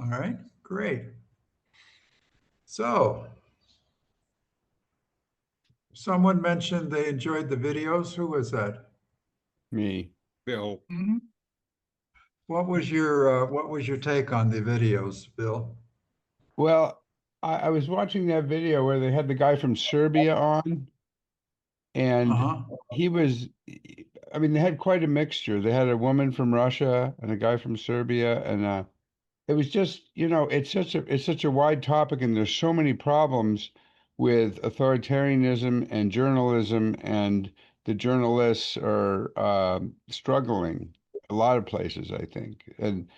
All right, great. So, someone mentioned they enjoyed the videos. Who was that? Me. Bill. What was your take on the videos, Bill? Well, I was watching that video where they had the guy from Serbia on, and Uh-huh. he was, I mean, they had quite a mixture. They had a woman from Russia and a guy from Serbia, and it was just, it's such a wide topic, and there's so many problems with authoritarianism and journalism, and the journalists are struggling a lot of places, I think. And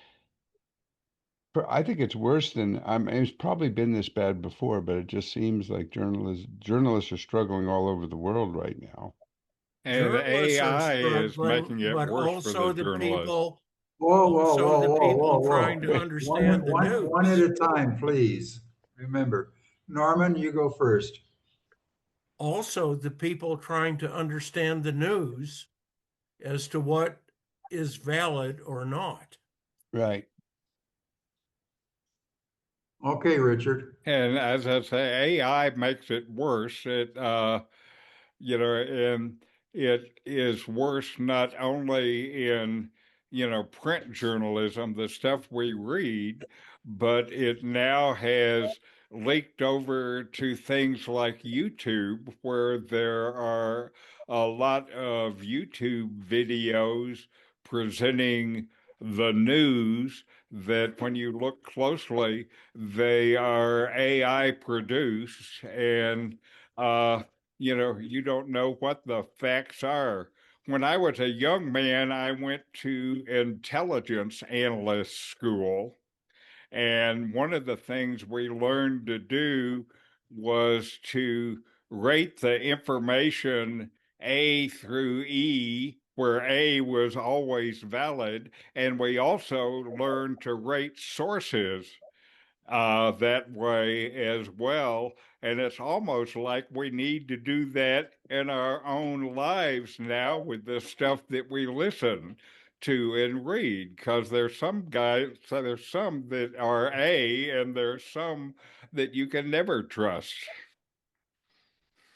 I think it's worse than it's probably been this bad before, but it just seems like journalists are struggling all over the world right now. And Journalists are AI is struggling, making it but worse for the also the journalists. people, Whoa, whoa, also whoa, the whoa, whoa, people whoa. trying to understand the One at news. a time, please. Remember, Norman, you go first. Also, the people trying to understand the news as to what is valid or not. Right. Okay, Richard. And as I say, AI makes it worse. And it is worse not only in, print journalism, the stuff we read, but it now has leaked over to things like YouTube, where there are a lot of YouTube videos presenting the news that when you look closely, they are AI produced and you don't know what the facts are. When I was a young man, I went to intelligence analyst school, and one of the things we learned to do was to rate the information A through E, where A was always valid, and we also learned to rate sources that way as well. And it's almost like we need to do that in our own lives now with the stuff that we listen to and read, because there's some guys, so there's some that are A, and there's some that you can never trust.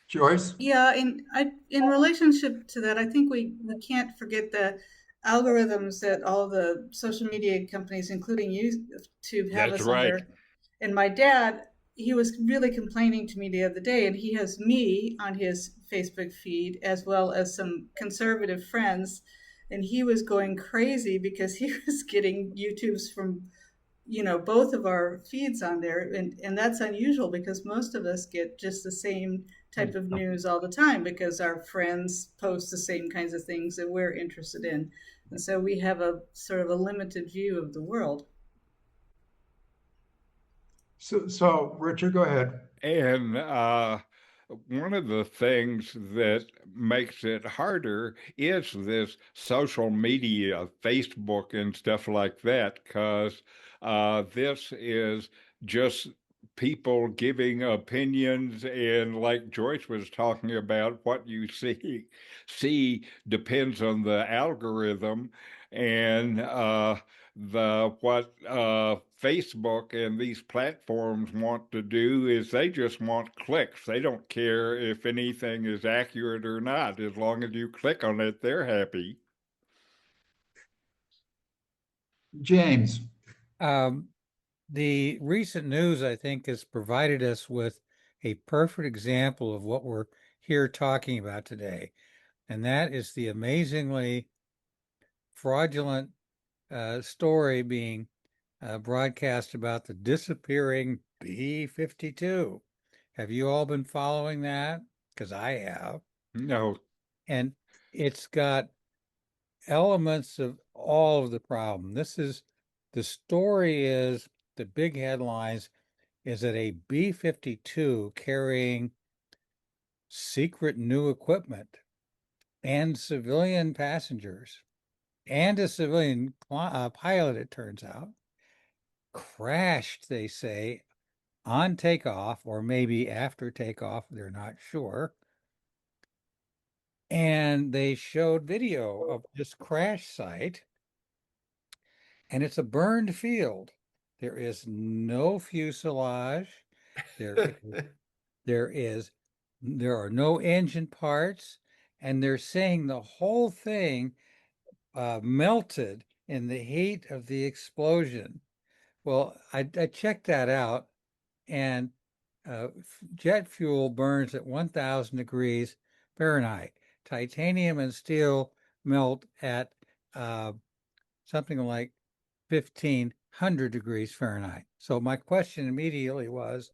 Joyce? Yeah, in relationship to that, I think we can't forget the algorithms that all the social media companies, including YouTube, have That's us right. under. And my dad, he was really complaining to me the other day, and he has me on his Facebook feed as well as some conservative friends, and he was going crazy because he was getting YouTubes from both of our feeds on there, and that's unusual because most of us get just the same type of news all the time because our friends post the same kinds of things that we're interested in, and so we have a sort of a limited view of the world. So Richard, go ahead. And one of the things that makes it harder is this social media, Facebook and stuff like that, because this is just people giving opinions, and like Joyce was talking about, what you see depends on the algorithm, and the what Facebook and these platforms want to do is they just want clicks. They don't care if anything is accurate or not. As long as you click on it, they're happy. James. Um, the recent news, I think, has provided us with a perfect example of what we're here talking about today, and that is the amazingly fraudulent story being broadcast about the disappearing B-52. Have you all been following that? Because I have. No. And it's got elements of all of the problem. The story is the big headlines is that a B-52 carrying secret new equipment and civilian passengers and a civilian pilot, it turns out, crashed, they say, on takeoff or maybe after takeoff, they're not sure. And they showed video of this crash site, and it's a burned field. There is no fuselage. There there are no engine parts, and they're saying the whole thing melted in the heat of the explosion. Well, I checked that out, and jet fuel burns at 1,000 degrees Fahrenheit. Titanium and steel melt at something like 1,500 degrees Fahrenheit. So my question immediately was,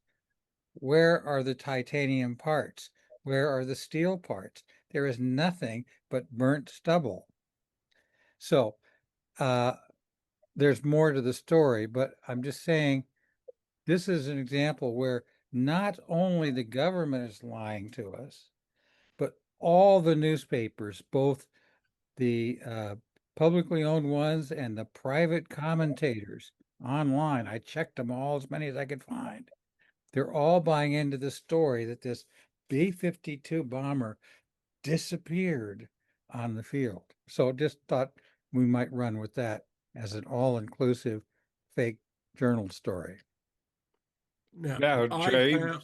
where are the titanium parts? Where are the steel parts? There is nothing but burnt stubble. So there's more to the story, but I'm just saying this is an example where not only the government is lying to us, but all the newspapers, both the publicly owned ones and the private commentators online, I checked them all, as many as I could find. They're all buying into the story that this B-52 bomber disappeared on the field. So just thought we might run with that as an all-inclusive fake journal story. Now, Now, I James, Richard,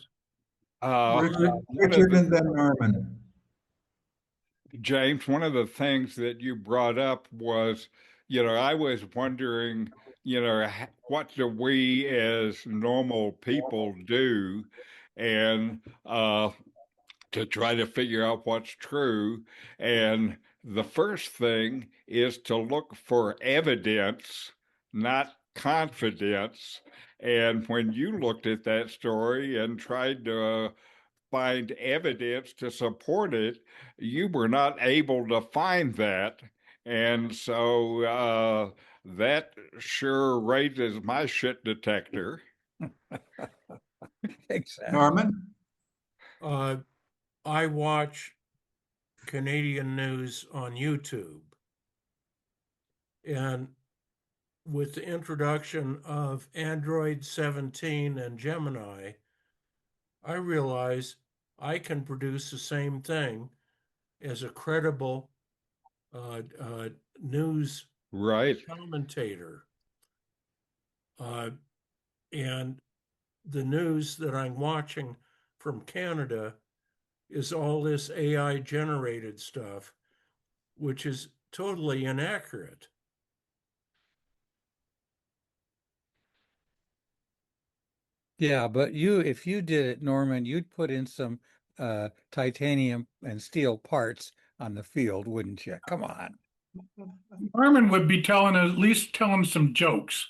one of Richard the, and then Norman. James, one of the things that you brought up was, I was wondering, what do we as normal people do, and to try to figure out what's true. And the first thing is to look for evidence, not confidence. And when you looked at that story and tried to find evidence to support it, you were not able to find that. And so that sure raises my shit detector. Exactly. Norman? I watch Canadian news on YouTube. And with the introduction of Android 17 and Gemini, I realize I can produce the same thing as a credible news Right. commentator. And the news that I'm watching from Canada is all this AI generated stuff, which is totally inaccurate. Yeah, but if you did it, Norman, you'd put in some titanium and steel parts on the field, wouldn't you? Come on. Norman would be at least telling some jokes.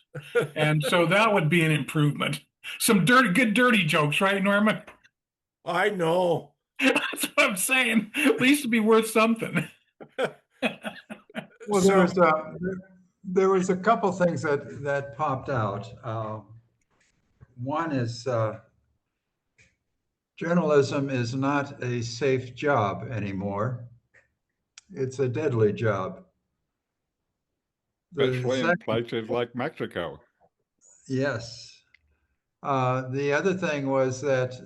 And so that would be an improvement. Some good dirty jokes, right, Norman? I know. That's what I'm saying. At least it'd be worth something. Well, there was a couple things that popped out. One is journalism is not a safe job anymore. It's a deadly job. Especially in places like Mexico. Yes. The other thing was that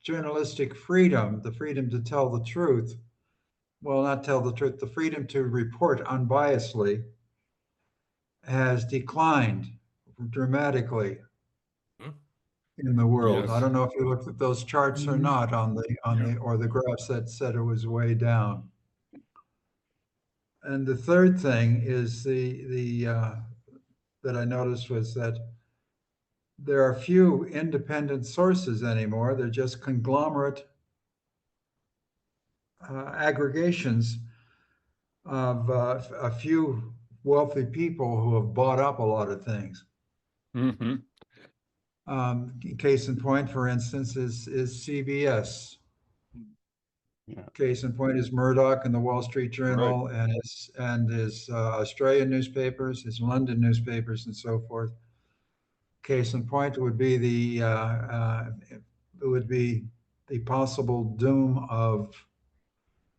journalistic freedom, the freedom to tell the truth, well, not tell the truth, the freedom to report unbiasedly has declined dramatically in the world. Yes. I don't know if you looked at those charts or not on the graphs that said it was way down. And the third thing is that I noticed was that there are few independent sources anymore. They're just conglomerate aggregations of a few wealthy people who have bought up a lot of things. Mm-hmm. Case in point, for instance, is CBS. Yeah. Case in point is Murdoch and the Wall Street Journal, Right. and his Australian newspapers, his London newspapers, and so forth. Case in point would be the possible doom of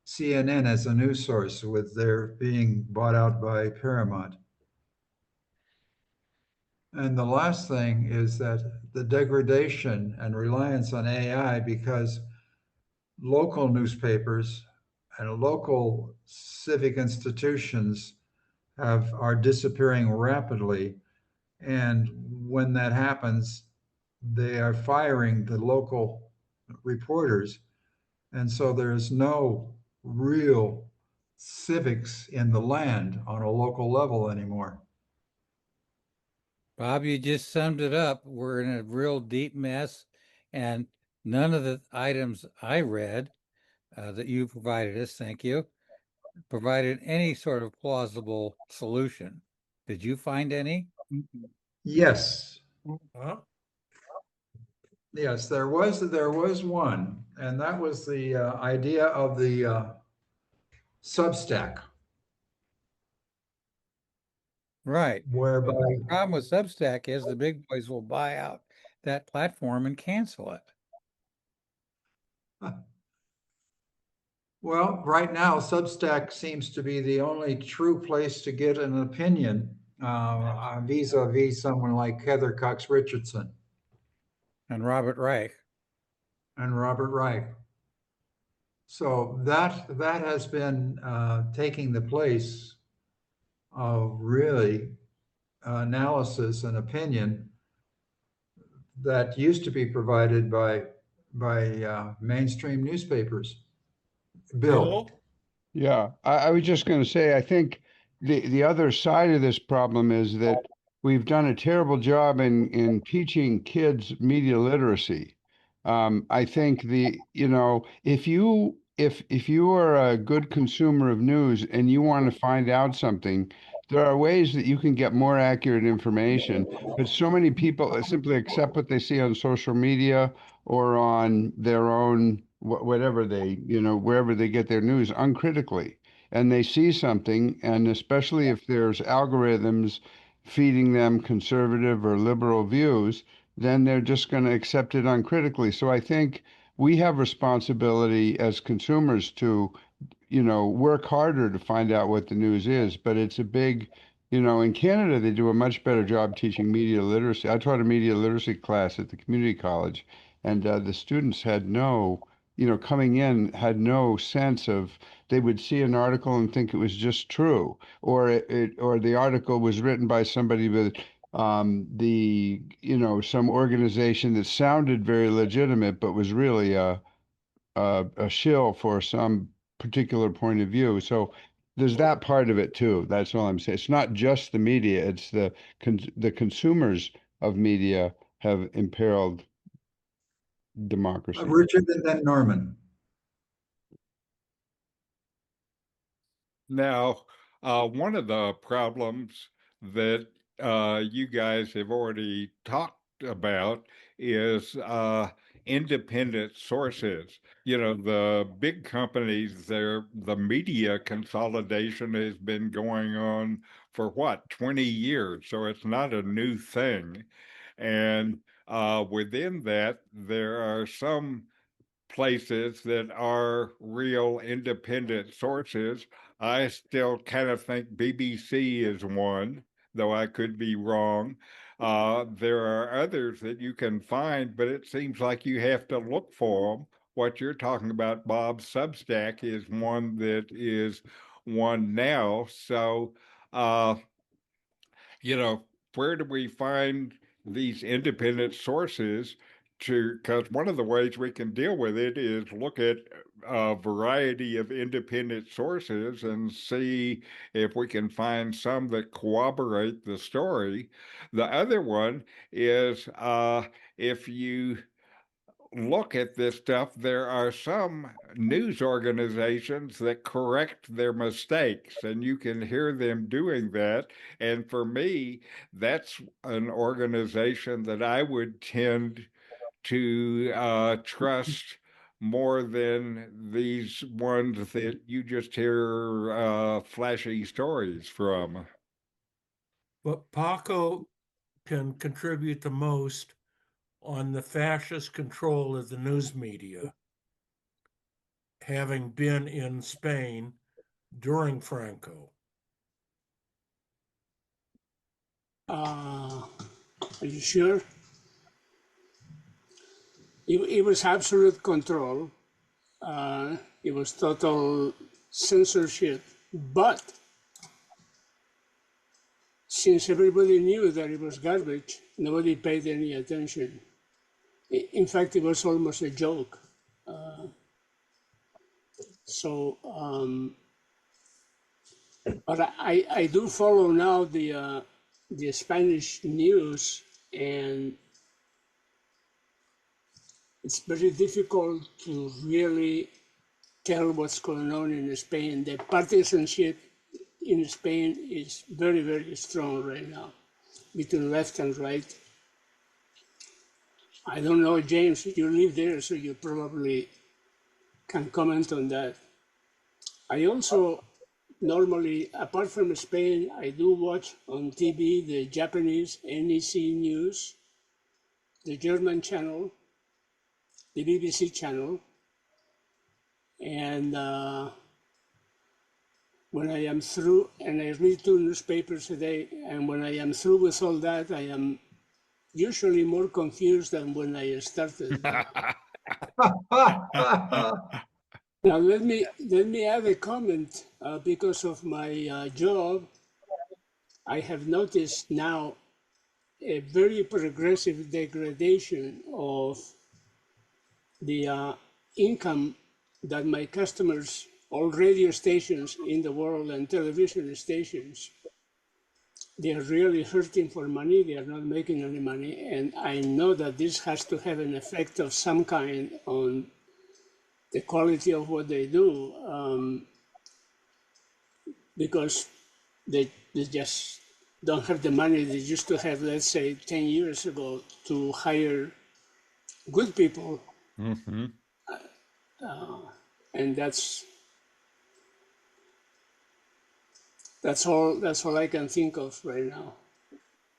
CNN as a news source, with their being bought out by Paramount. And the last thing is that the degradation and reliance on AI, because local newspapers and local civic institutions are disappearing rapidly, And when that happens, they are firing the local reporters. And so there's no real civics in the land on a local level anymore. Bob, you just summed it up. We're in a real deep mess, and none of the items I read that you provided us, thank you, provided any sort of plausible solution. Did you find any? Yes, Huh? yes, there was one, and that was the idea of the substack, Right. whereby But the problem with Substack is the big boys will buy out that platform and cancel it. well, right now, Substack seems to be the only true place to get an opinion vis-a-vis someone like Heather Cox Richardson And Robert Reich. and Robert Reich. So that has been taking the place of really analysis and opinion that used to be provided by mainstream newspapers. Bill. Bill? Yeah, I was just going to say, I think the other side of this problem is that we've done a terrible job in teaching kids media literacy. I think if you are a good consumer of news and you want to find out something, there are ways that you can get more accurate information. But so many people simply accept what they see on social media or on their own whatever they, wherever they get their news uncritically. And they see something, and especially if there's algorithms feeding them conservative or liberal views, then they're just going to accept it uncritically. So I think we have responsibility as consumers to work harder to find out what the news is. But it's a big, in Canada, they do a much better job teaching media literacy. I taught a media literacy class at the community college, and the students had coming in, had no sense of, they would see an article and think it was just true, or the article was written by somebody with some organization that sounded very legitimate, but was really a shill for some particular point of view. So there's that part of it too. That's all I'm saying. It's not just the media; it's the consumers of media have imperiled democracy. Richard and then Norman. Now, one of the problems that you guys have already talked about is independent sources. You know, the big companies, the media consolidation has been going on for what, 20 years? So it's not a new thing. And within that, there are some places that are real independent sources. I still kind of think BBC is one, though I could be wrong. There are others that you can find, but it seems like you have to look for them. What you're talking about, Bob, Substack is one that is one now. So, uh, you know, where do we find these independent sources to, because one of the ways we can deal with it is look at a variety of independent sources and see if we can find some that corroborate the story. The other one is if you look at this stuff, there are some news organizations that correct their mistakes, and you can hear them doing that. And for me, that's an organization that I would tend to trust more than these ones that you just hear flashy stories from. But Paco can contribute the most on the fascist control of the news media, having been in Spain during Franco. Are you sure? It was absolute control. It was total censorship. But since everybody knew that it was garbage, nobody paid any attention. In fact, it was almost a joke. But I do follow now the Spanish news, and it's very difficult to really tell what's going on in Spain. The partisanship in Spain is very, very strong right now, between left and right. I don't know, James, you live there, so you probably can comment on that. I also normally, apart from Spain, I do watch on TV the Japanese NEC news, the German channel, the BBC channel, and when I am through, and I read 2 newspapers a day, and when I am through with all that, I am usually more confused than when I started. Now let me add a comment. Because of my job, I have noticed now a very progressive degradation of the income that my customers, all radio stations in the world and television stations, they are really hurting for money. They are not making any money. And I know that this has to have an effect of some kind on the quality of what they do, because they just don't have the money they used to have, let's say, 10 years ago, to hire good people. Mm-hmm. And that's all I can think of right now.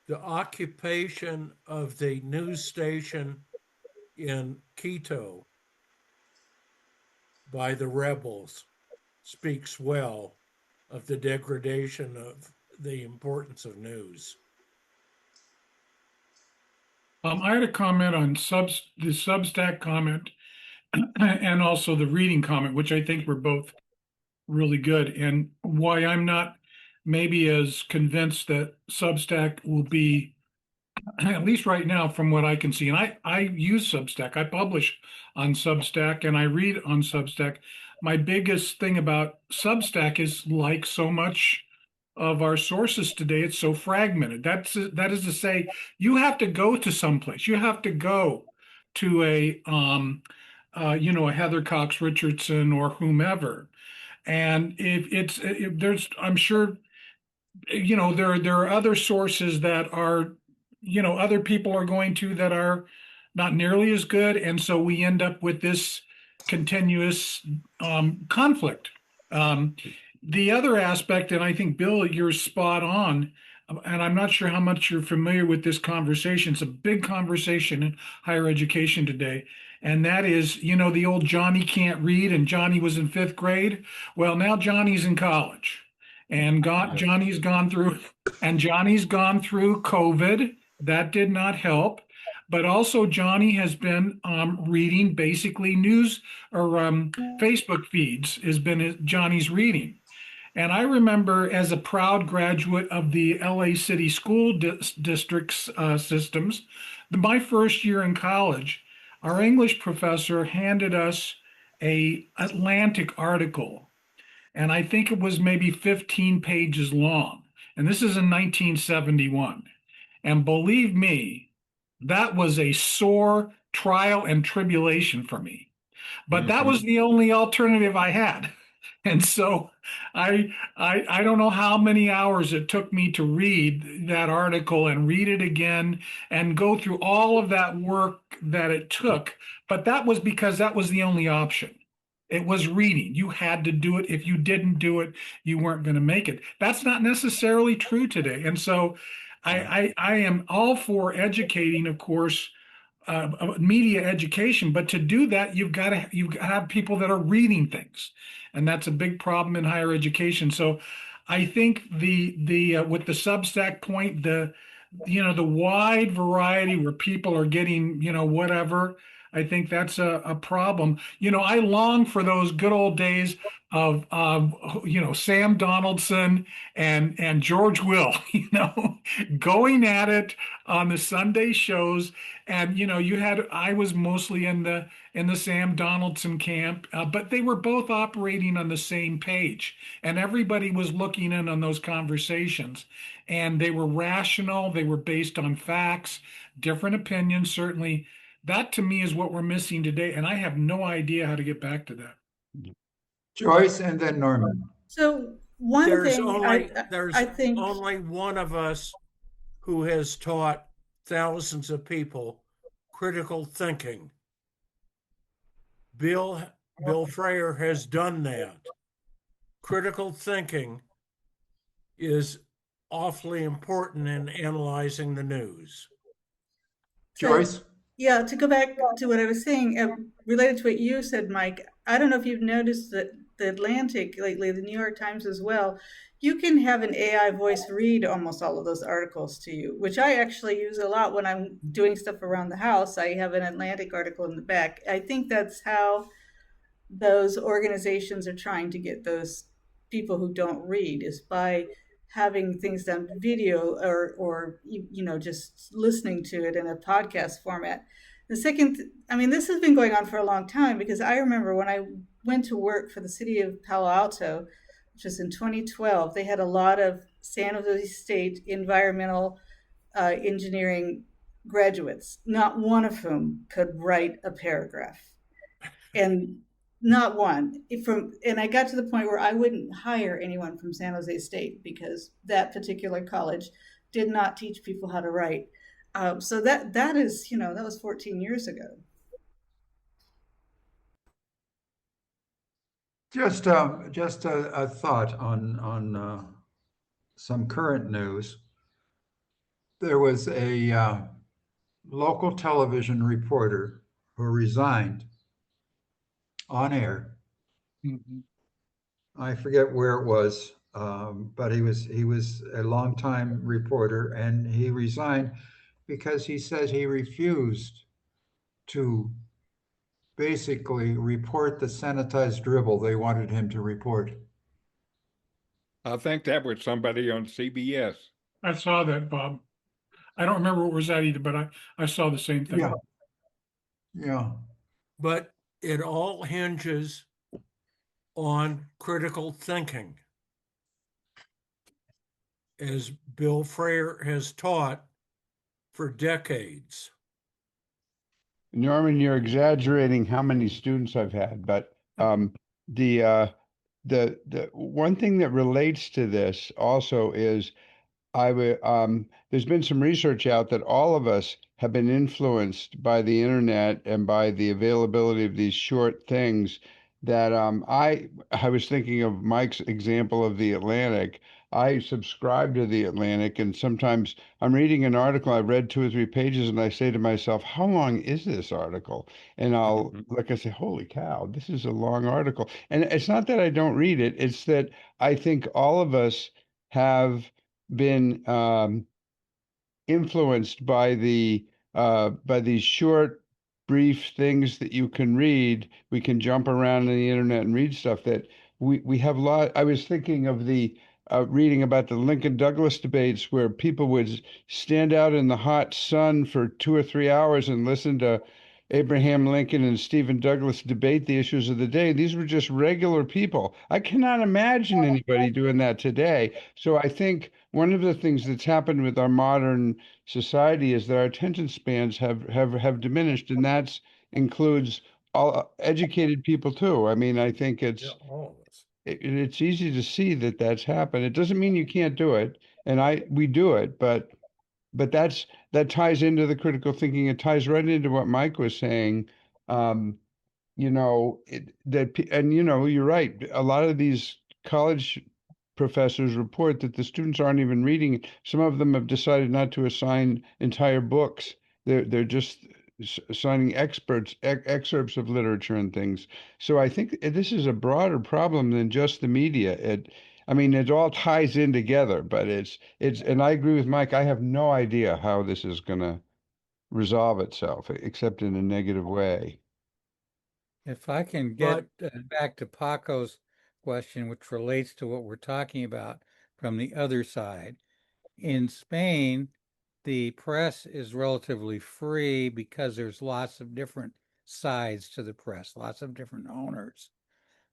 The occupation of the news station in Quito by the rebels speaks well of the degradation of the importance of news. I had a comment on the Substack comment and also the reading comment, which I think were both really good, and why I'm not maybe as convinced that Substack will be, at least right now, from what I can see. And I use Substack. I publish on Substack and I read on Substack. My biggest thing about Substack is, like so much of our sources today, it's so fragmented. That is to say, you have to go to someplace. You have to go to a a Heather Cox Richardson or whomever. And there's, I'm sure, there are other sources that are, other people are going to, that are not nearly as good. And so we end up with this continuous conflict. The other aspect, and I think, Bill, you're spot on, and I'm not sure how much you're familiar with this conversation. It's a big conversation in higher education today. And that is, the old Johnny can't read and Johnny was in 5th grade. Well, now Johnny's in college and Johnny's gone through COVID. That did not help. But also Johnny has been reading basically news or Facebook feeds has been Johnny's reading. And I remember, as a proud graduate of the LA City School District's systems, my first year in college, our English professor handed us a Atlantic article, and I think it was maybe 15 pages long. And this is in 1971. And believe me, that was a sore trial and tribulation for me. But that was the only alternative I had. And so I don't know how many hours it took me to read that article and read it again and go through all of that work that it took. But that was because that was the only option. It was reading. You had to do it. If you didn't do it, you weren't going to make it. That's not necessarily true today. And so I am all for educating, of course, media education, but to do that, you've got to have people that are reading things, and that's a big problem in higher education. So, I think the with the Substack point, the wide variety where people are getting whatever, I think that's a problem. You know, I long for those good old days of Sam Donaldson and George Will, going at it on the Sunday shows. And I was mostly in the Sam Donaldson camp, but they were both operating on the same page, and everybody was looking in on those conversations. And they were rational, they were based on facts, different opinions, certainly. That to me is what we're missing today, and I have no idea how to get back to that. Joyce and then Norman. So one There's thing only I, there's I think only one of us who has taught thousands of people critical thinking. Bill Freyer has done that. Critical thinking is awfully important in analyzing the news. Joyce? Yeah, to go back to what I was saying, related to what you said, Mike, I don't know if you've noticed that the Atlantic lately, the New York Times as well, you can have an AI voice read almost all of those articles to you, which I actually use a lot when I'm doing stuff around the house. I have an Atlantic article in the back. I think that's how those organizations are trying to get those people who don't read, is by having things done video or just listening to it in a podcast format. The second, I mean, this has been going on for a long time, because I remember when I went to work for the city of Palo Alto, which was in 2012, they had a lot of San Jose State environmental engineering graduates, not one of whom could write a paragraph. And not one. And I got to the point where I wouldn't hire anyone from San Jose State, because that particular college did not teach people how to write. So that is, that was 14 years ago. Just a thought on some current news. There was a local television reporter who resigned on air. Mhm. I forget where it was, but he was a longtime reporter, and he resigned because he says he refused to basically report the sanitized dribble they wanted him to report. I think that was somebody on CBS. I saw that, Bob. I don't remember what was that either, but I saw the same thing. Yeah. Yeah. But it all hinges on critical thinking, as Bill Freyer has taught for decades. Norman, you're exaggerating how many students I've had, but the one thing that relates to this also is there's been some research out that all of us have been influenced by the internet and by the availability of these short things that I was thinking of Mike's example of the Atlantic. I subscribe to the Atlantic, and sometimes I'm reading an article, I've read 2 or 3 pages, and I say to myself, how long is this article? And I'll like I say, holy cow, this is a long article. And it's not that I don't read it, it's that I think all of us have been influenced by these short, brief things that you can read. We can jump around on the internet and read stuff that we have a lot. I was thinking of the reading about the Lincoln Douglas debates, where people would stand out in the hot sun for 2 or 3 hours and listen to Abraham Lincoln and Stephen Douglas debate the issues of the day. These were just regular people. I cannot imagine anybody doing that today. So I think one of the things that's happened with our modern society is that our attention spans have diminished, and that includes all educated people too. I mean, I think All of us. it's easy to see that that's happened. It doesn't mean you can't do it, and we do it, but that ties into the critical thinking. It ties right into what Mike was saying. And you're right. A lot of these college professors report that the students aren't even reading. Some of them have decided not to assign entire books. They're just assigning excerpts of literature and things. So I think this is a broader problem than just the media. I mean, it all ties in together, but and I agree with Mike. I have no idea how this is gonna resolve itself, except in a negative way. If I can get back to Paco's question, which relates to what we're talking about from the other side. In Spain, the press is relatively free because there's lots of different sides to the press, lots of different owners.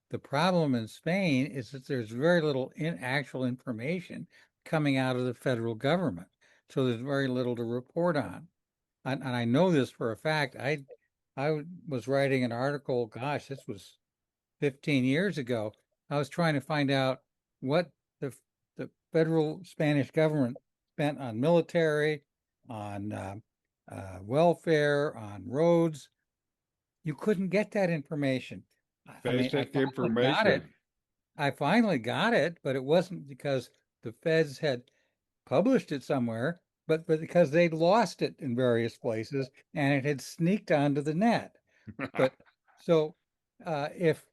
The problem in Spain is that there's very little actual information coming out of the federal government. So there's very little to report on. And I know this for a fact. I was writing an article, gosh, this was 15 years ago. I was trying to find out what the federal Spanish government spent on military, on welfare, on roads. You couldn't get that information. I mean, I Basic finally got it. information. I finally got it, but it wasn't because the feds had published it somewhere, but because they'd lost it in various places and it had sneaked onto the net. But so if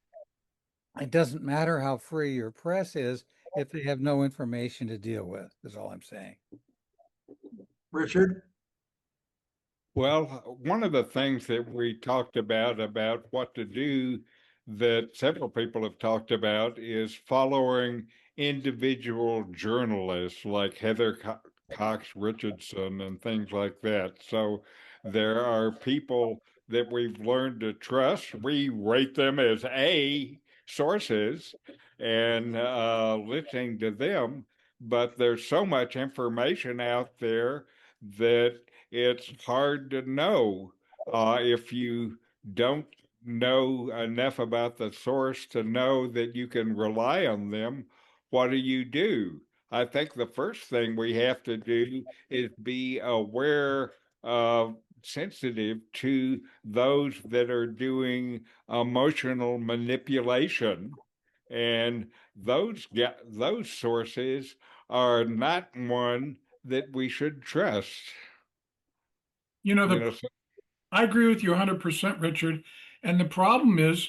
it doesn't matter how free your press is, if they have no information to deal with, is all I'm saying. Richard? Well, one of the things that we talked about what to do that several people have talked about is following individual journalists like Heather Cox Richardson and things like that. So there are people that we've learned to trust. We rate them as A sources and listening to them, but there's so much information out there that it's hard to know if you don't know enough about the source to know that you can rely on them. What do? I think the first thing we have to do is be aware of sensitive to those that are doing emotional manipulation, and those sources are not one that we should trust. You know, You know, so I agree with you 100%, Richard. And the problem is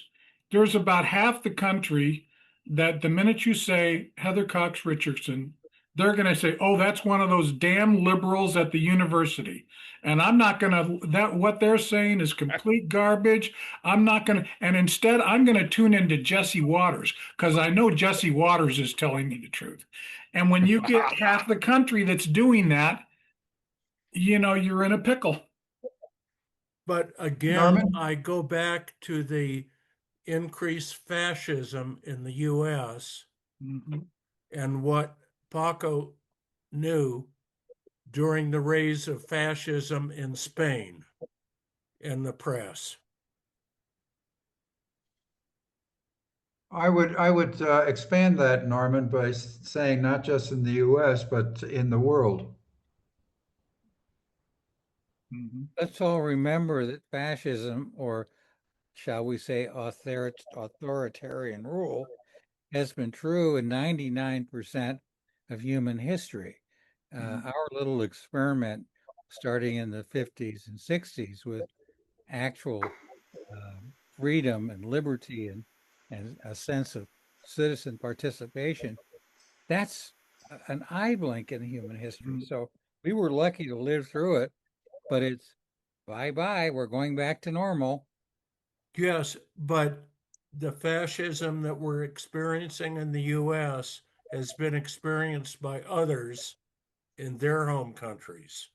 there's about half the country that the minute you say Heather Cox Richardson, they're going to say, oh, that's one of those damn liberals at the university. And I'm not going to, that what they're saying is complete garbage. I'm not going to, and instead I'm going to tune into Jesse Waters because I know Jesse Waters is telling me the truth. And when you get half the country that's doing that, you know, you're in a pickle. But again, Norman? I go back to the increased fascism in the US and what Paco knew during the rise of fascism in Spain in the press. I would expand that, Norman, by saying not just in the US, but in the world. Let's all remember that fascism, or shall we say authoritarian rule, has been true in 99% of human history. Our little experiment starting in the 50s and 60s with actual freedom and liberty and a sense of citizen participation, that's an eye blink in human history. So we were lucky to live through it, but it's bye-bye, we're going back to normal. Yes, but the fascism that we're experiencing in the US has been experienced by others in their home countries.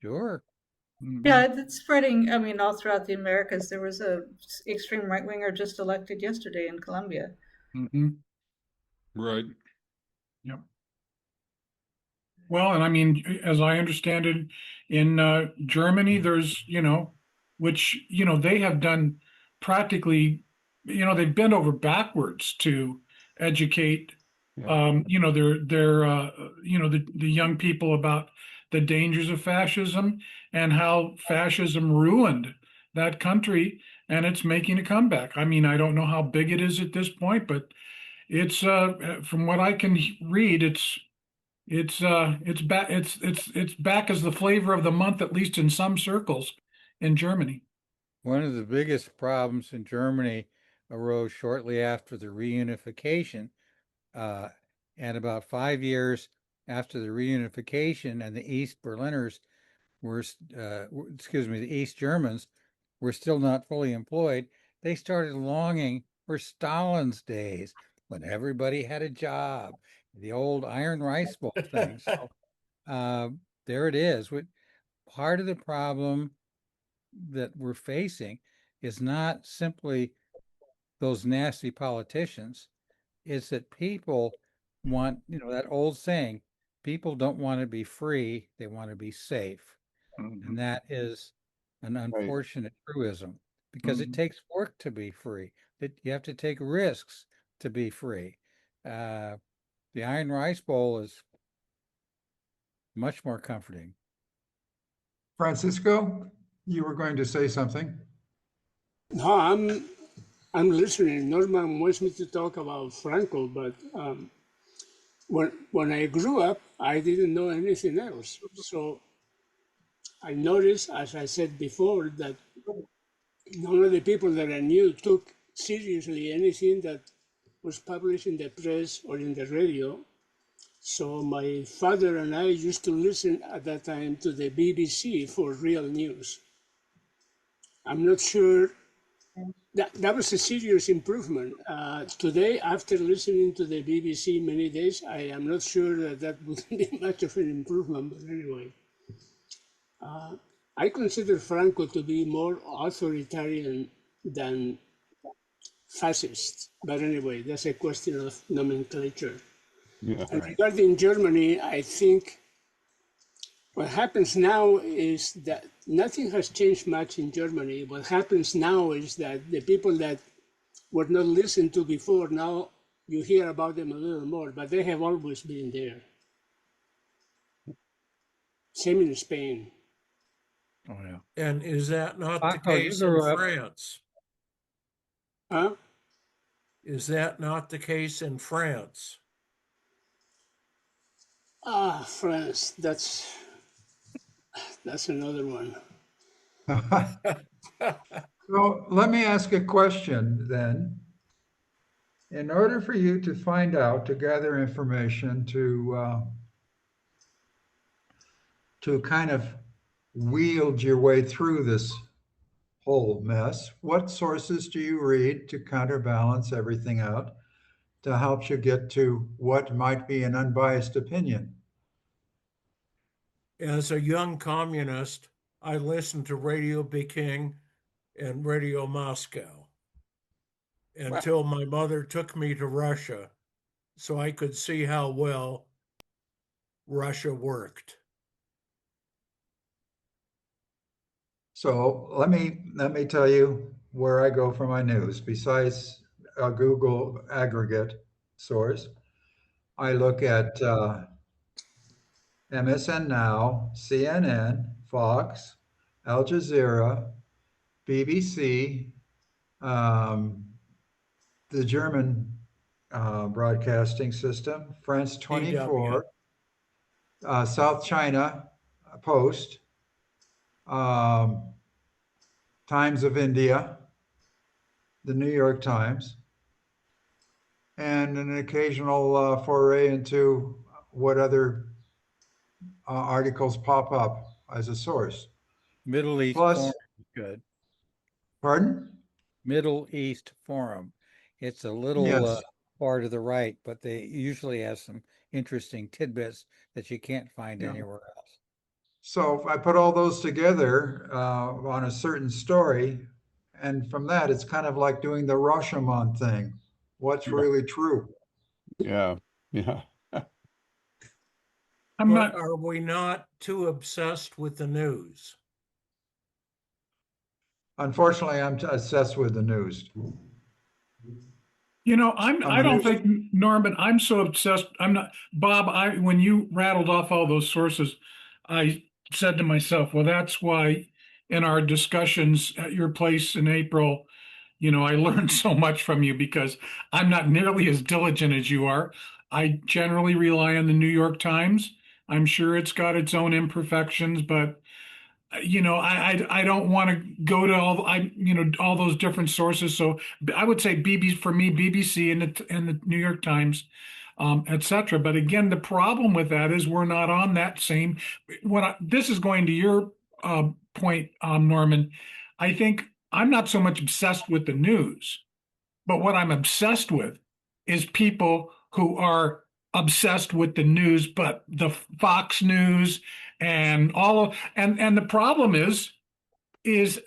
Sure. Yeah, it's spreading. I mean, all throughout the Americas. There was a extreme right winger just elected yesterday in Colombia. right. Yep. Well, and I mean, as I understand it, in Germany, there's, you know, which, you know, they have done practically, you know, they've bent over backwards to educate, you know, you know, the young people about the dangers of fascism and how fascism ruined that country, and it's making a comeback. I mean, I don't know how big it is at this point, but it's from what I can read, it's back. It's back as the flavor of the month, at least in some circles in Germany. One of the biggest problems in Germany arose shortly after the reunification, uh, and about 5 years after the reunification, and the East Berliners the East Germans were still not fully employed, they started longing for Stalin's days when everybody had a job, the old iron rice bowl thing. So there it is. Part of the problem that we're facing is not simply those nasty politicians. It's that people want, that old saying, people don't want to be free, they want to be safe. And that is an unfortunate truism because it takes work to be free. You have to take risks to be free. The iron rice bowl is much more comforting. Francisco, you were going to say something? No, I'm listening. Norman wants me to talk about Franco, but when I grew up, I didn't know anything else. So I noticed, as I said before, that none of the people that I knew took seriously anything that was published in the press or in the radio. So my father and I used to listen at that time to the BBC for real news. I'm not sure that was a serious improvement. Today, after listening to the BBC many days, I am not sure that would be much of an improvement, but anyway. I consider Franco to be more authoritarian than fascist. But anyway, that's a question of nomenclature. Yeah. And regarding Germany, I think what happens now is that nothing has changed much in Germany. What happens now is that the people that were not listened to before, now you hear about them a little more, but they have always been there. Same in Spain. Oh, yeah. And is that not the Paco, you case in grew up. France? Huh? Is that not the case in France? France, that's another one. So let me ask a question then. In order for you to find out, to gather information, to kind of wield your way through this whole mess, what sources do you read to counterbalance everything out to help you get to what might be an unbiased opinion? As a young communist, I listened to Radio Peking and Radio Moscow until my mother took me to Russia so I could see how well Russia worked. So let me tell you where I go for my news. Besides a Google aggregate source, I look at MSN Now, CNN, Fox, Al Jazeera, BBC, the German broadcasting system, France 24, South China Post, Times of India, the New York Times, and an occasional foray into what other articles pop up as a source. Middle East Plus, Forum is good. pardon? Middle East Forum. It's a little Yes. far to the right, but they usually have some interesting tidbits that you can't find Yeah. anywhere else. So if I put all those together on a certain story, and from that, it's kind of like doing the Rashomon thing. What's really true? Yeah. Yeah. I'm But not, are we not too obsessed with the news? Unfortunately, I'm obsessed with the news. I don't think, Norman, I'm so obsessed. I'm not, Bob, when you rattled off all those sources, I said to myself, well, that's why in our discussions at your place in April, I learned so much from you because I'm not nearly as diligent as you are. I generally rely on the New York Times. I'm sure it's got its own imperfections, but I don't want to go to all those different sources. So I would say BBC for me, BBC and the New York Times. etc. But again, the problem with that is we're not on that same. This is going to your point, Norman. I think I'm not so much obsessed with the news, but what I'm obsessed with is people who are obsessed with the news, but the Fox News and all of, and the problem is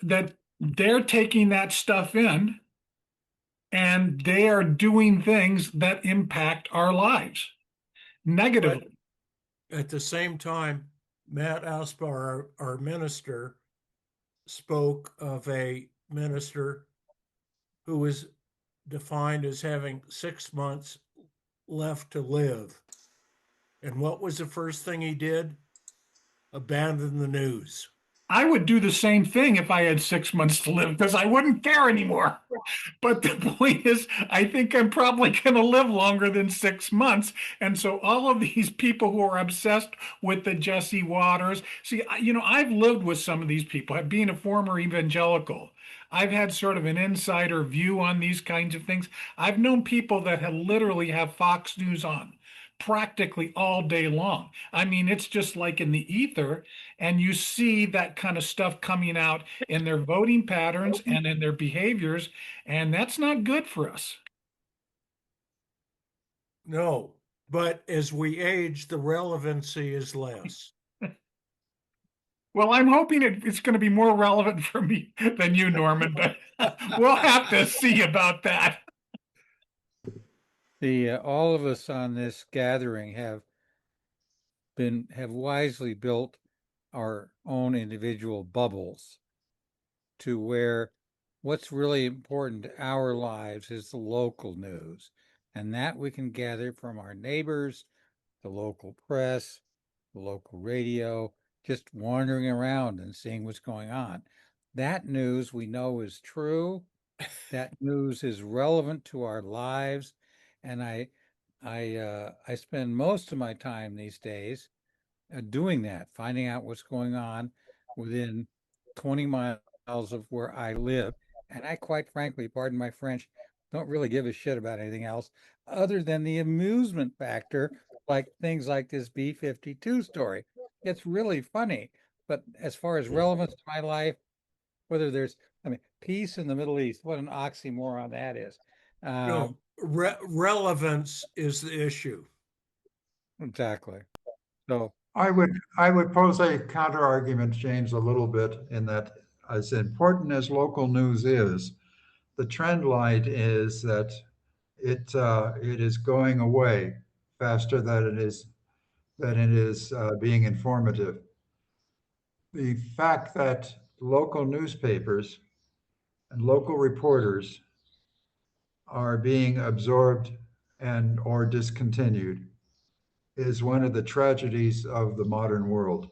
that they're taking that stuff in and they are doing things that impact our lives negatively. But at the same time, Matt Aspar, our minister, spoke of a minister who was defined as having 6 months left to live. And what was the first thing he did? Abandon the news. I would do the same thing if I had 6 months to live because I wouldn't care anymore. But the point is, I think I'm probably going to live longer than 6 months. And so all of these people who are obsessed with the Jesse Waters, see, I've lived with some of these people. Being a former evangelical, I've had sort of an insider view on these kinds of things. I've known people that have literally have Fox News on practically all day long. I mean, it's just like in the ether, and you see that kind of stuff coming out in their voting patterns and in their behaviors, and that's not good for us. No, but as we age, the relevancy is less. Well, I'm hoping it's going to be more relevant for me than you, Norman, but we'll have to see about that. All of us on this gathering have wisely built our own individual bubbles to where what's really important to our lives is the local news, and that we can gather from our neighbors, the local press, the local radio, just wandering around and seeing what's going on. That news we know is true. That news is relevant to our lives, and I spend most of my time these days doing that, finding out what's going on within 20 miles of where I live. And I quite frankly, pardon my French, don't really give a shit about anything else other than the amusement factor, like things like this B-52 story. It's really funny. But as far as relevance to my life, whether there's, peace in the Middle East, what an oxymoron that is. No, relevance is the issue. Exactly. So I would pose a counter argument, James, a little bit in that as important as local news is, the trend line is that it is going away faster than it is being informative. The fact that local newspapers and local reporters are being absorbed and or discontinued is one of the tragedies of the modern world.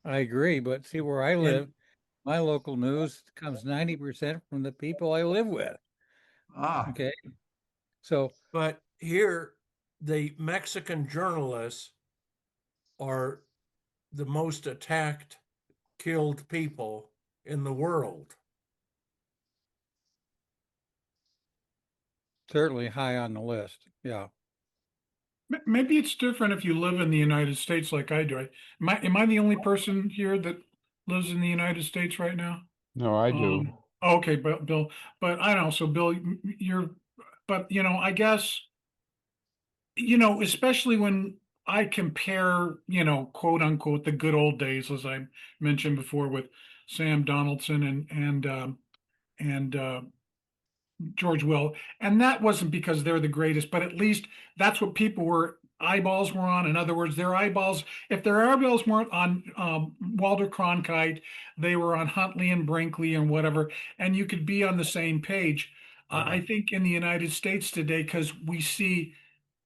I agree, but see where I live, my local news comes 90% from the people I live with. Ah, Okay. So, but here, the Mexican journalists are the most attacked, killed people in the world. certainly high on the list. Yeah. Maybe it's different if you live in the United States like I do. Am I the only person here that lives in the United States right now? No, I do. Okay, but Bill, but I don't know. So Bill, but I guess, especially when I compare, quote unquote, the good old days, as I mentioned before, with Sam Donaldson and George Will, and that wasn't because they're the greatest, but at least that's what eyeballs were on. In other words, their eyeballs, if their eyeballs weren't on Walter Cronkite, they were on Huntley and Brinkley and whatever, and you could be on the same page. I think in the United States today, because we see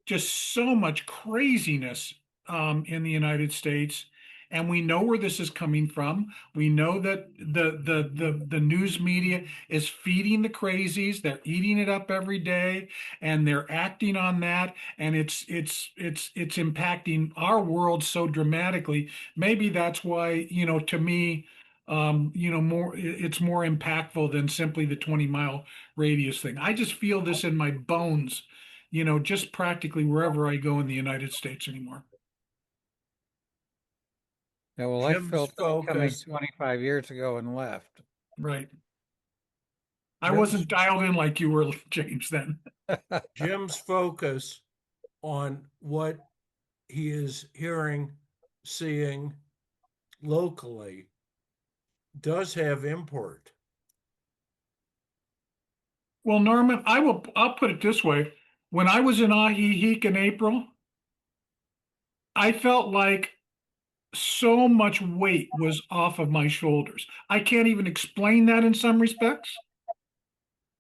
just so much craziness in the United States, and we know where this is coming from. We know that the news media is feeding the crazies. They're eating it up every day, and they're acting on that, and it's impacting our world so dramatically. Maybe that's why, to me, it's more impactful than simply the 20-mile radius thing. I just feel this in my bones just practically wherever I go in the United States anymore. Yeah, well, I Jim's felt that coming focus. 25 years ago and left. Right. I Jim's- wasn't dialed in like you were, James, then. Jim's focus on what he is hearing, seeing locally does have import. Well, Norman, I'll put it this way. When I was in Ahihic in April, I felt like so much weight was off of my shoulders. I can't even explain that in some respects.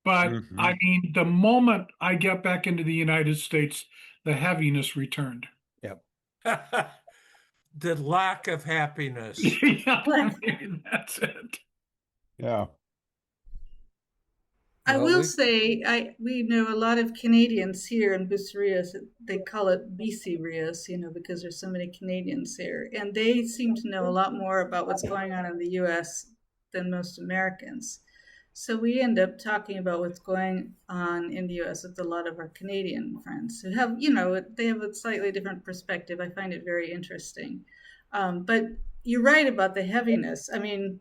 But I mean, the moment I get back into the United States, the heaviness returned. Yep. The lack of happiness. Yeah, I mean, that's it. Yeah. I Well, will say, we know a lot of Canadians here in Bucerias. They call it BC Rias, because there's so many Canadians here, and they seem to know a lot more about what's going on in the U.S. than most Americans. So we end up talking about what's going on in the U.S. with a lot of our Canadian friends who have, they have a slightly different perspective. I find it very interesting. But you're right about the heaviness. I mean,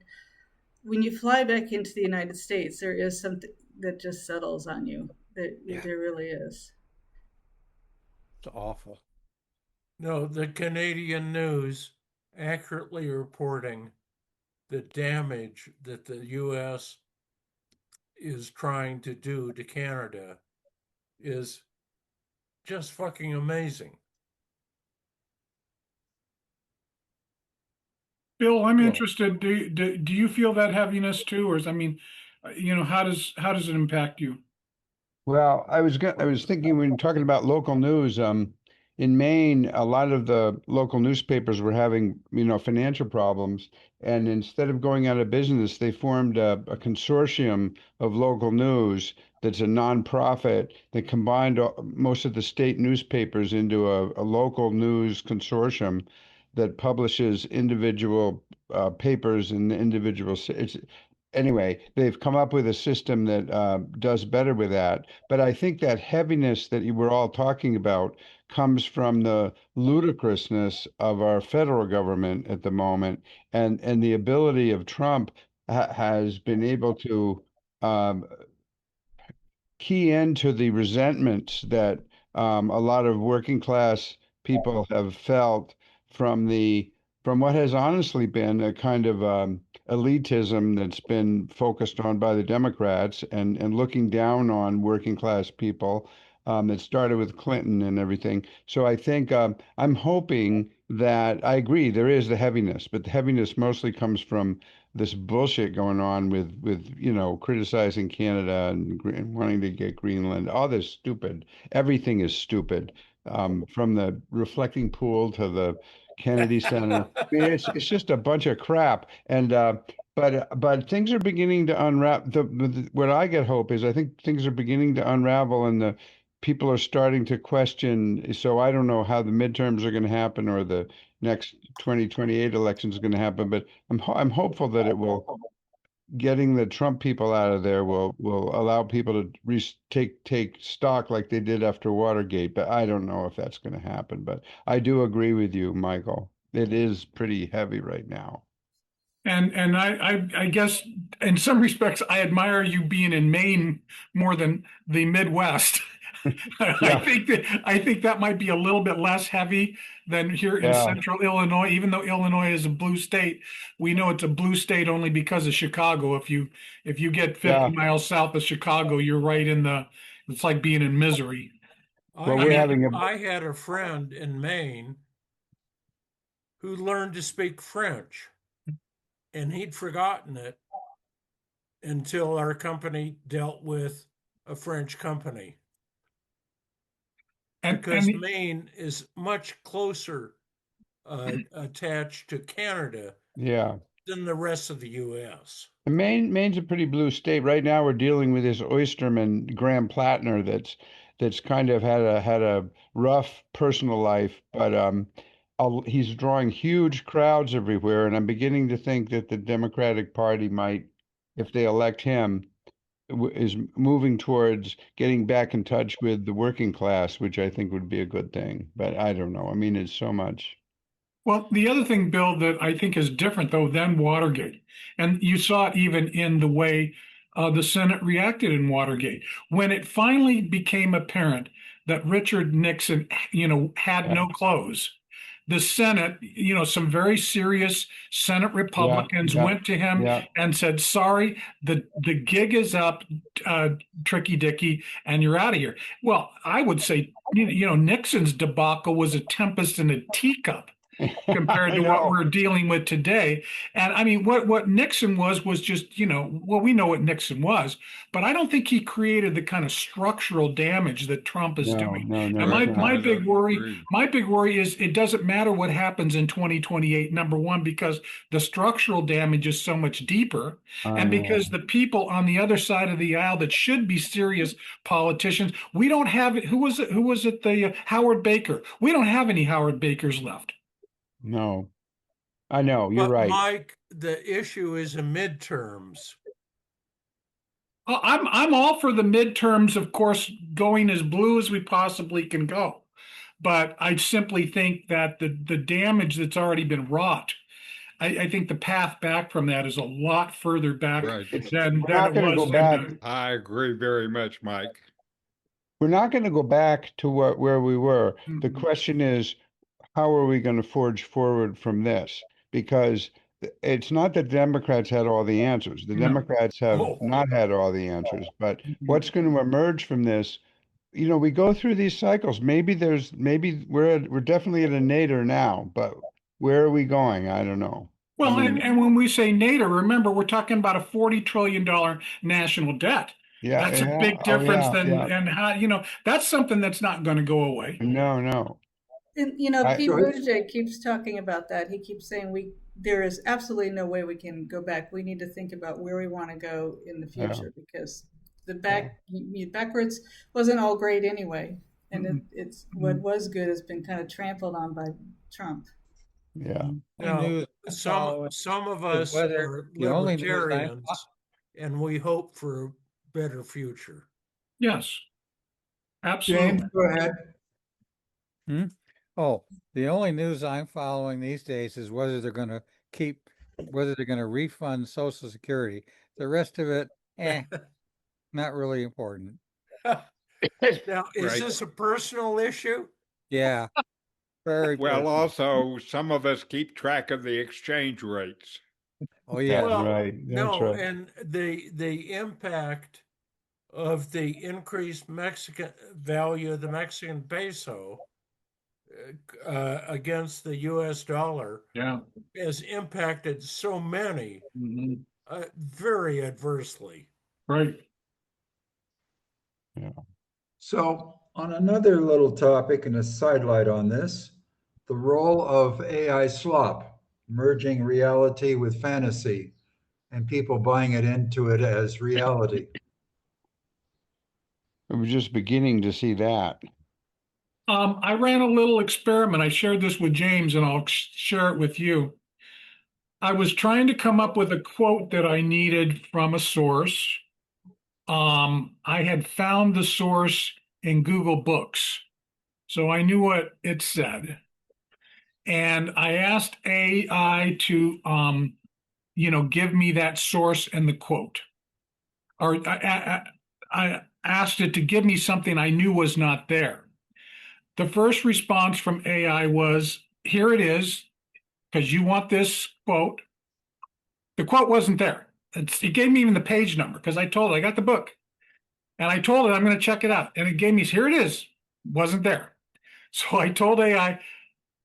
when you fly back into the United States, there is something that just settles on you. There really is. It's awful. No, the Canadian news accurately reporting the damage that the U.S. is trying to do to Canada is just fucking amazing. Bill, I'm Well- interested. Do you feel that heaviness too, or how does it impact you? Well, I was thinking when talking about local news, in Maine, a lot of the local newspapers were having, financial problems, and instead of going out of business, they formed a consortium of local news that's a nonprofit that combined most of the state newspapers into a local news consortium that publishes individual papers in the individual. Anyway, they've come up with a system that does better with that. But I think that heaviness that you were all talking about comes from the ludicrousness of our federal government at the moment, and the ability of Trump has been able to um, key into the resentments that a lot of working class people have felt from what has honestly been a kind of elitism that's been focused on by the Democrats and looking down on working class people. That started with Clinton and everything. So I think I'm hoping that I agree there is the heaviness, but the heaviness mostly comes from this bullshit going on with criticizing Canada and wanting to get Greenland. All this stupid. Everything is stupid. From the reflecting pool to the Kennedy Center. I mean, it's just a bunch of crap. And but things are beginning to unravel. What I get hope is I think things are beginning to unravel, and the people are starting to question. So I don't know how the midterms are going to happen or the next 2028 election is going to happen, but I'm hopeful that it will, getting the Trump people out of there will allow people to take stock like they did after Watergate. But I don't know if that's going to happen. But I do agree with you, Michael. It is pretty heavy right now. And I guess in some respects I admire you being in Maine more than the Midwest. Yeah. I think that might be a little bit less heavy than here in Yeah. central Illinois. Even though Illinois is a blue state, we know it's a blue state only because of Chicago. If you get 50 Yeah. miles south of Chicago, you're right in it's like being in misery. Well, we're having I had a friend in Maine who learned to speak French, and he'd forgotten it until our company dealt with a French company. Because Maine is much closer attached to Canada yeah. than the rest of the U.S. And Maine's a pretty blue state. Right now we're dealing with this oysterman, Graham Plattner, that's kind of had a rough personal life, but he's drawing huge crowds everywhere, and I'm beginning to think that the Democratic Party might, if they elect him, is moving towards getting back in touch with the working class, which I think would be a good thing. But I don't know. I mean, it's so much. Well, the other thing, Bill, that I think is different though than Watergate, and you saw it even in the way the Senate reacted in Watergate, when it finally became apparent that Richard Nixon, had no clothes. The Senate, some very serious Senate Republicans yeah, went to him yeah. and said, "Sorry, the gig is up, Tricky Dicky, and you're out of here." Well, I would say, Nixon's debacle was a tempest in a teacup compared I to what know. we're dealing with today. And I mean, what Nixon was just, well, we know what Nixon was, but I don't think he created the kind of structural damage that Trump is doing. No, And it's my not. big worry, Agreed. my big worry is it doesn't matter what happens in 2028, number one, because the structural damage is so much deeper, I and know. because the people on the other side of the aisle that should be serious politicians, we don't have it. Who was it? The Howard Baker. We don't have any Howard Bakers left. No, I know. You're But right. Mike, the issue is the midterms. I'm all for the midterms, of course, going as blue as we possibly can go. But I simply think that the damage that's already been wrought, I think the path back from that is a lot further back Right. than We're not it going to was. go back. I agree very much, Mike. We're not going to go back to where we were. The Mhm. question is, how are we going to forge forward from this? Because it's not that Democrats had all the answers. The No. Democrats have Oh. not had all the answers. But Mhm. what's going to emerge from this? We go through these cycles. Maybe we're definitely at a nadir now, but where are we going? I don't know. Well, I mean, and when we say nadir, remember, we're talking about a $40 trillion national debt. yeah, That's a yeah. big Oh, difference yeah, than, yeah. and how, that's something that's not going to go away. No. And Pete Joyce? Buttigieg keeps talking about that. He keeps saying there is absolutely no way we can go back. We need to think about where we want to go in the future because the backwards wasn't all great anyway, and it's what was good has been kind of trampled on by Trump. Yeah. Now, some of us are the only news libertarians, and we hope for a better future. Yes, absolutely. James, go ahead. Oh, the only news I'm following these days is whether they're going to refund Social Security. The rest of it, not really important. Now, is Right. this a personal issue? Yeah, very Well, personal. also, some of us keep track of the exchange rates. Oh yeah. That's right. That's No, right. and the impact of the increased Mexican value of the Mexican peso against the U.S. dollar Yeah. has impacted so many Mhm. very adversely. Right. So, on another little topic and a sidelight on this, the role of AI slop, merging reality with fantasy, and people buying it into it as reality. We're just beginning to see that. I ran a little experiment. I shared this with James, and I'll share it with you. I was trying to come up with a quote that I needed from a source. I had found the source in Google Books, so I knew what it said. And I asked AI to, give me that source and the quote. Or I asked it to give me something I knew was not there. The first response from AI was, "Here it is, because you want this quote." The quote wasn't there. It gave me even the page number because I told it I got the book. And I told it I'm going to check it out. And it gave me, "Here it is." Wasn't there. So I told AI,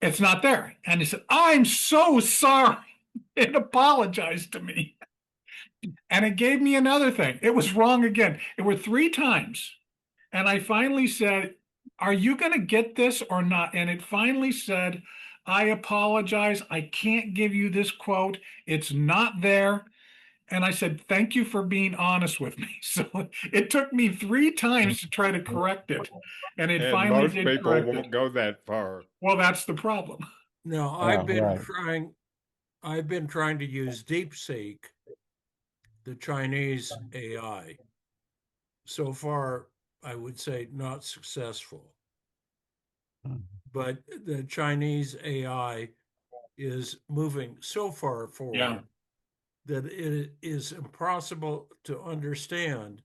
"It's not there." And it said, "I'm so sorry." It apologized to me. And it gave me another thing. It was wrong again. It were 3 times. And I finally said, "Are you going to get this or not?" And it finally said, "I apologize. I can't give you this quote. It's not there." And I said, "Thank you for being honest with me." So it took me 3 times to try to correct it. And it And finally most did people correct won't it. go that far. Well, that's the problem. Now, Right. I've been trying to use DeepSeek, the Chinese AI. so far, I would say not successful. But the Chinese AI is moving so far forward that it is impossible to understand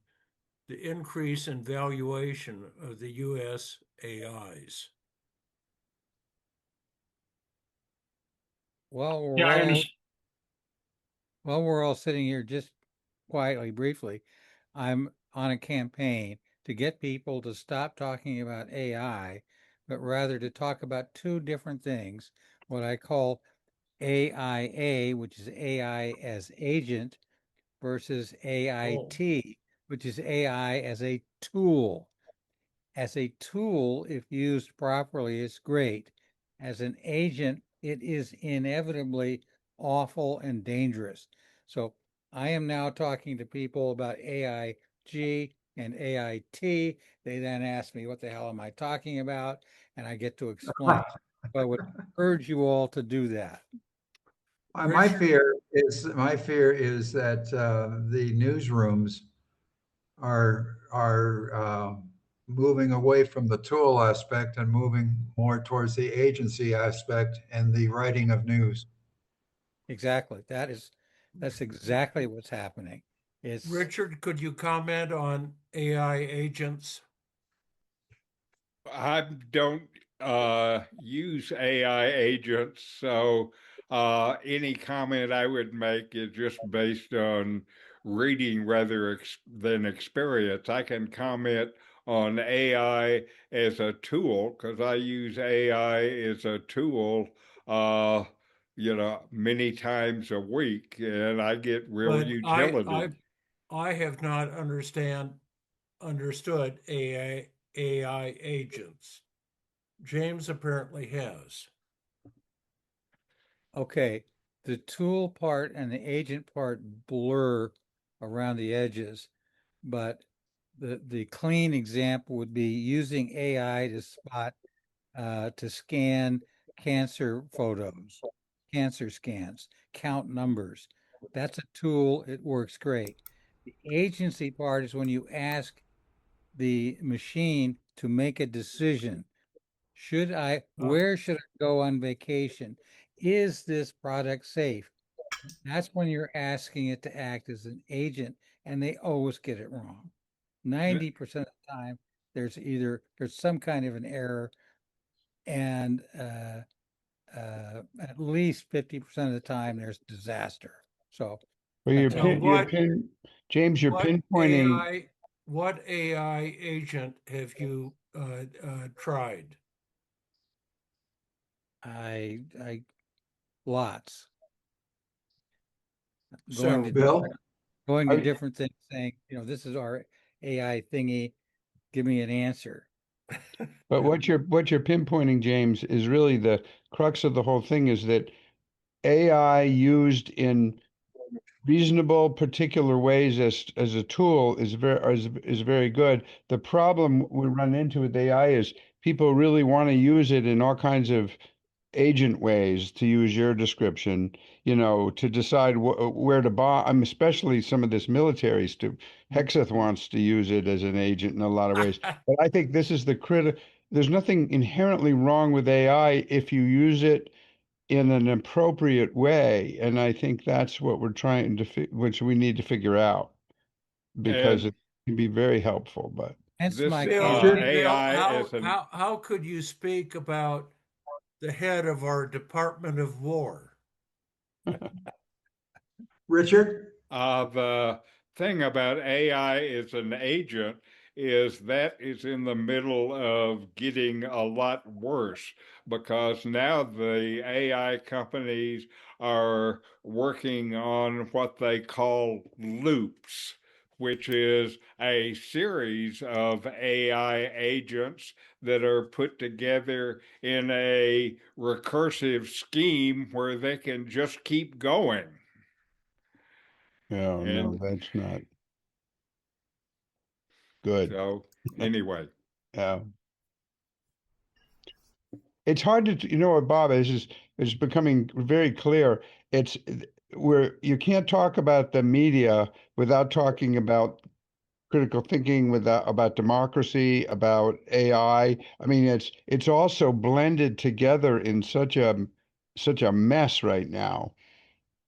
the increase in valuation of the US AIs. Well, Yeah, I understand. while we're all sitting here just quietly, briefly, I'm on a campaign to get people to stop talking about AI, but rather to talk about two different things, what I call AIA, which is AI as agent, versus AIT, which is AI as a tool. As a tool, if used properly, it's great. As an agent, it is inevitably awful and dangerous. So I am now talking to people about AIG and AIT. They then ask me, what the hell am I talking about? And I get to explain. So I would urge you all to do that. My Richard? fear is that the newsrooms are moving away from the tool aspect and moving more towards the agency aspect and the writing of news. Exactly. That's exactly what's happening. It's Richard, could you comment on AI agents? I don't use AI agents, so any comment I would make is just based on reading rather than experience. I can comment on AI as a tool because I use AI as a tool, uh, many times a week, and I get real But utility. I have not understood AI agents. James apparently has. okay. The tool part and the agent part blur around the edges, but the clean example would be using AI to spot to scan cancer photos, cancer scans, count numbers. That's a tool. It works great. The agency part is when you ask the machine to make a decision. Where should I go on vacation? Is this product safe? That's when you're asking it to act as an agent, and they always get it wrong. 90% of the time, there's some kind of an error, and at least 50% of the time there's disaster. So Well, that's all. James, you're What pinpointing. what AI agent have you tried? I lots going to Several. Bill? going to I- different things, saying, this is our AI thingy. Give me an answer. But what you're pinpointing, James, is really the crux of the whole thing is that AI used in reasonable, particular ways as a tool is very good. The problem we run into with AI is people really want to use it in all kinds of agent ways, to use your description, to decide where to buy. I'm especially some of this military stuff. Hexeth wants to use it as an agent in a lot of ways. But I think this is the critical. There's nothing inherently wrong with AI if you use it in an appropriate way. And I think that's what we're trying to, which we need to figure out because And it can be very helpful. But Hence this my Richard? comment. Bill, AI is an how could you speak about the head of our Department of War? Richard? The thing about AI as an agent is that is in the middle of getting a lot worse because now the AI companies are working on what they call loops, which is a series of AI agents that are put together in a recursive scheme where they can just keep going. no, And that's not good. so, anyway, Yeah. It's hard to, what, Bob, is becoming very clear. It's where you can't talk about the media without talking about critical thinking with about democracy, about AI. I mean, it's also blended together in such a mess right now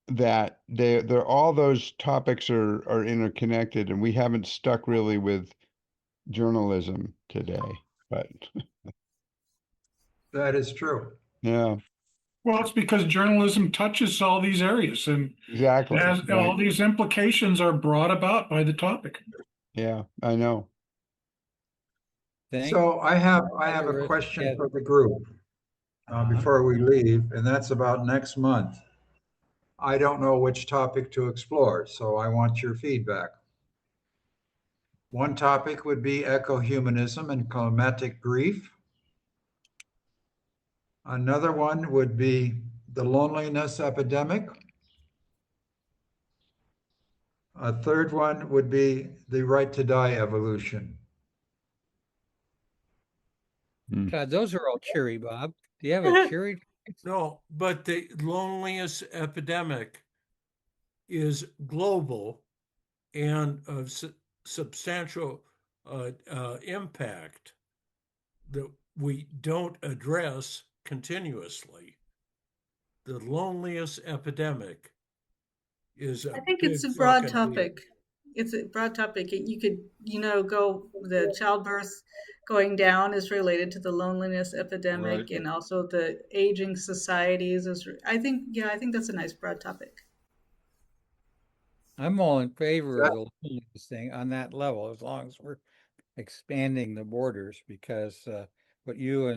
that they're all those topics are interconnected, and we haven't stuck really with journalism today. But That is true. yeah, Well, it's because journalism touches all these areas and exactly. as all Right. these implications are brought about by the topic. Yeah, I know. Thank So I have a Lazarus. question Yeah, for the group before we leave, and that's about next month. I don't know which topic to explore, so I want your feedback. One topic would be eco-humanism and climatic grief. Another one would be the loneliness epidemic. A third one would be the right to die evolution. God, those are all cheery, Bob. Do you have a cheery? No, but the loneliness epidemic is global and of substantial impact that we don't address continuously. The loneliness epidemic is a I think big it's a broad fucking deal. topic. It's a broad topic. You could, go the childbirth going down is related to the loneliness epidemic, Right. and also the aging societies is. I think that's a nice broad topic. I'm all in favor of That- the loneliness thing on that level, as long as we're expanding the borders, because what you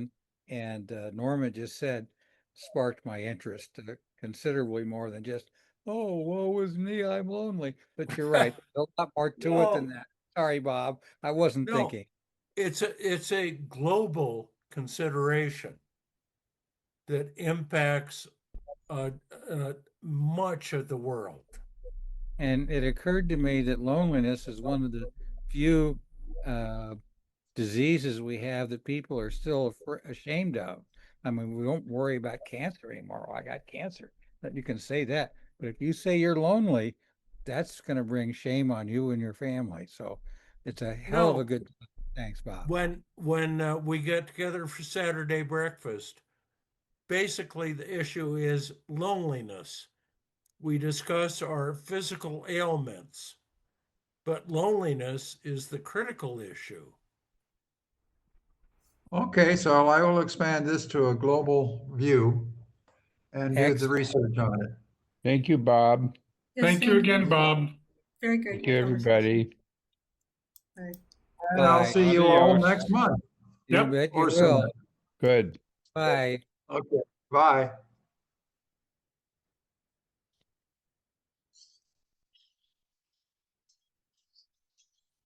and Norma just said sparked my interest considerably more than just, oh, woe is me, I'm lonely. But you're right, there's a lot more to it than No, that. Sorry, Bob, I wasn't no, thinking. it's a global consideration that impacts uh, much of the world. And it occurred to me that loneliness is one of the few uh, diseases we have that people are still ashamed of. I mean, we don't worry about cancer anymore. Oh, I got cancer. That you can say that. But if you say you're lonely, that's going to bring shame on you and your family. So it's a hell of a No, good. Thanks, Bob. when we get together for Saturday breakfast, basically the issue is loneliness. We discuss our physical ailments, but loneliness is the critical issue. Okay, so I will expand this to a global view and do the Excellent. research on it. Thank you, Bob. Yes, Thank you again, Bob. Very good. Thank you, conversation. everybody. Bye. And I'll Bye. see you all Adios. next month You Yep. bet you or will. sooner. Good. Bye. Okay, bye.